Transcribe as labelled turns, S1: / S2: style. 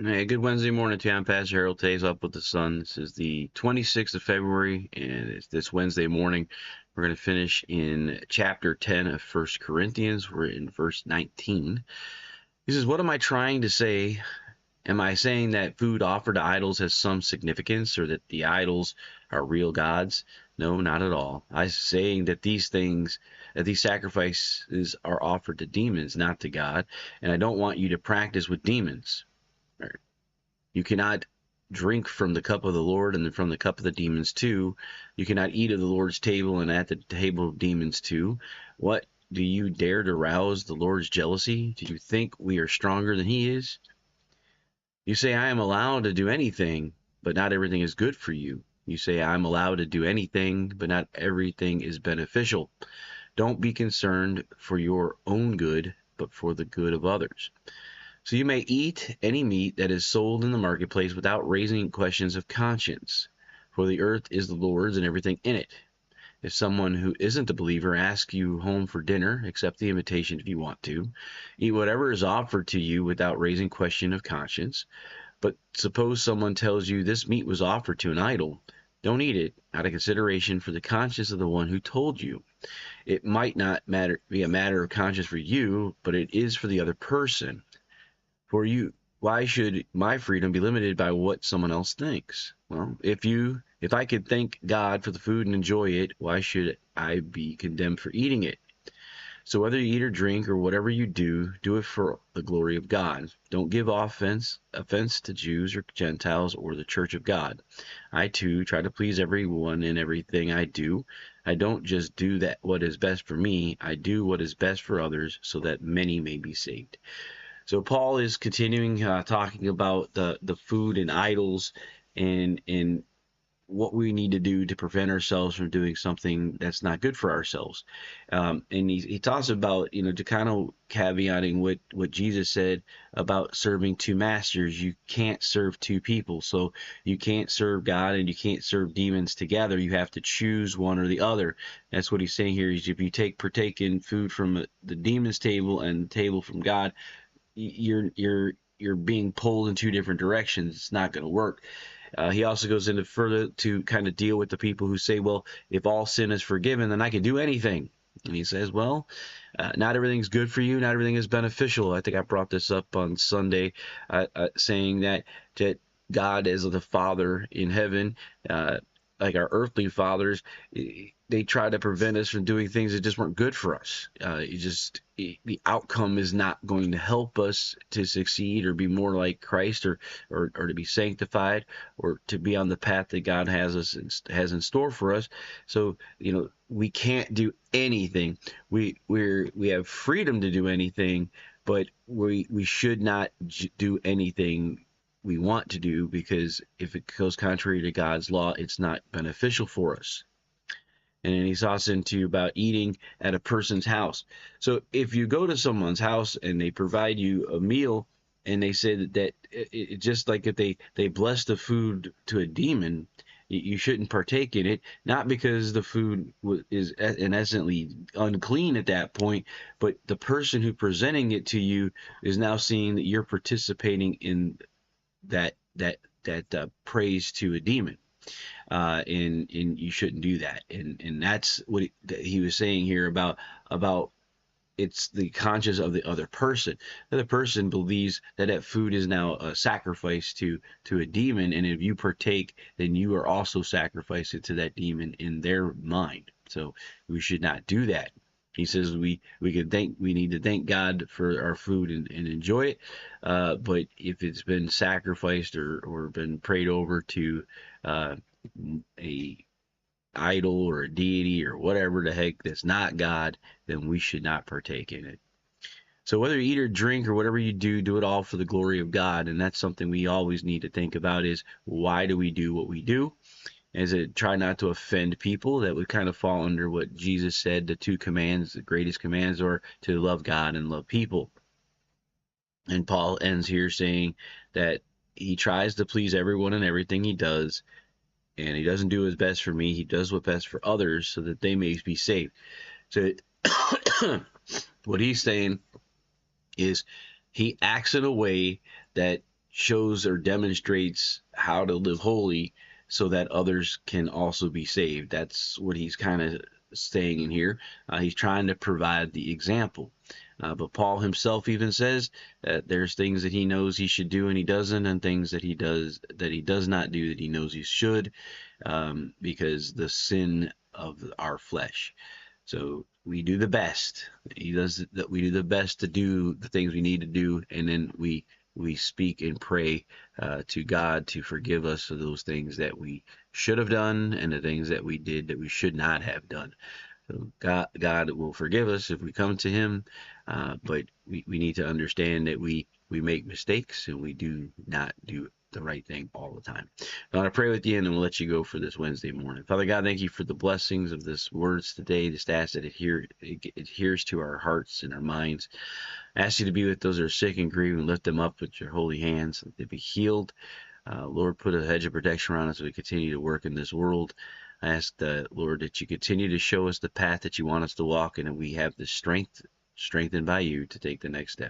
S1: Hey, good Wednesday morning to you. I'm Pastor Harold Tays up with the sun. This is the 26th of February, and it's this Wednesday morning. We're going to finish in chapter 10 of First Corinthians. We're in verse 19. He says, what am I trying to say? Am I saying that food offered to idols has some significance or that the idols are real gods? No, not at all. I'm saying that these sacrifices are offered to demons, not to God, and I don't want you to practice with demons. You cannot drink from the cup of the Lord and from the cup of the demons too. You cannot eat of the Lord's table and at the table of demons too. What, do you dare to rouse the Lord's jealousy? Do you think we are stronger than he is? You say, I am allowed to do anything, but not everything is good for you. You say, I'm allowed to do anything, but not everything is beneficial. Don't be concerned for your own good, but for the good of others. So you may eat any meat that is sold in the marketplace without raising questions of conscience, for the earth is the Lord's and everything in it. If someone who isn't a believer asks you home for dinner, accept the invitation if you want to. Eat whatever is offered to you without raising question of conscience. But suppose someone tells you this meat was offered to an idol. Don't eat it out of consideration for the conscience of the one who told you. It might not be a matter of conscience for you, but it is for the other person. For you, why should my freedom be limited by what someone else thinks? Well, if I could thank God for the food and enjoy it, why should I be condemned for eating it? So whether you eat or drink or whatever you do, do it for the glory of God. Don't give offense to Jews or Gentiles or the church of God. I too try to please everyone in everything I do. I don't just do that what is best for me, I do what is best for others so that many may be saved. So Paul is continuing talking about the food and idols and what we need to do to prevent ourselves from doing something that's not good for ourselves. And he talks about, to kind of caveating what Jesus said about serving two masters. You can't serve two people. So you can't serve God and you can't serve demons together. You have to choose one or the other. That's what he's saying here is if you partake in food from the demon's table and the table from God, you're being pulled in two different directions. It's not going to work. He also goes into further to kind of deal with the people who say, well, if all sin is forgiven, then I can do anything. And he says, well, not everything's good for you. Not everything is beneficial. I think I brought this up on Sunday, saying that God as the Father in heaven, like our earthly fathers, they try to prevent us from doing things that just weren't good for us. The outcome is not going to help us to succeed or be more like Christ or to be sanctified or to be on the path that God has in store for us. So we can't do anything. We have freedom to do anything, but we should not do anything we want to do, because if it goes contrary to God's law, it's not beneficial for us. And then he's also into about eating at a person's house. So if you go to someone's house and they provide you a meal and they say that it just like if they bless the food to a demon, you shouldn't partake in it, not because the food is in essence unclean at that point, but the person who presenting it to you is now seeing that you're participating in that praise to a demon, and you shouldn't do that. And that's what he was saying here about it's the conscience of the other person. The other person believes that food is now a sacrifice to a demon, and if you partake, then you are also sacrificing to that demon in their mind. So we should not do that. He says we need to thank God for our food and enjoy it, but if it's been sacrificed or been prayed over to a idol or a deity or whatever the heck that's not God, then we should not partake in it. So whether you eat or drink or whatever you do, do it all for the glory of God. And that's something we always need to think about is, why do we do what we do? Is it try not to offend people? That would kind of fall under what Jesus said, the two commands, the greatest commands are to love God and love people. And Paul ends here saying that he tries to please everyone in everything he does, and he doesn't do his best for me. He does what's best for others so that they may be saved. So what he's saying is he acts in a way that shows or demonstrates how to live holy so that others can also be saved. That's what he's kind of saying in here. He's trying to provide the example. But Paul himself even says that there's things that he knows he should do and he doesn't, and things that he does not do that he knows he should, because the sin of our flesh. So we do the best. He does that. We do the best to do the things we need to do, and then we speak and pray to God to forgive us for those things that we should have done and the things that we did that we should not have done. So God will forgive us if we come to Him, but we need to understand that we make mistakes and we do not do the right thing all the time. I want to pray with you, and then we'll let you go for this Wednesday morning. Father God, thank you for the blessings of this words today. Just ask that it adheres to our hearts and our minds. I ask you to be with those that are sick and grieving, lift them up with your holy hands, that they be healed. Lord, put a hedge of protection around us as we continue to work in this world. I ask that, Lord, that you continue to show us the path that you want us to walk, and that we have the strength, strengthened by you, to take the next step.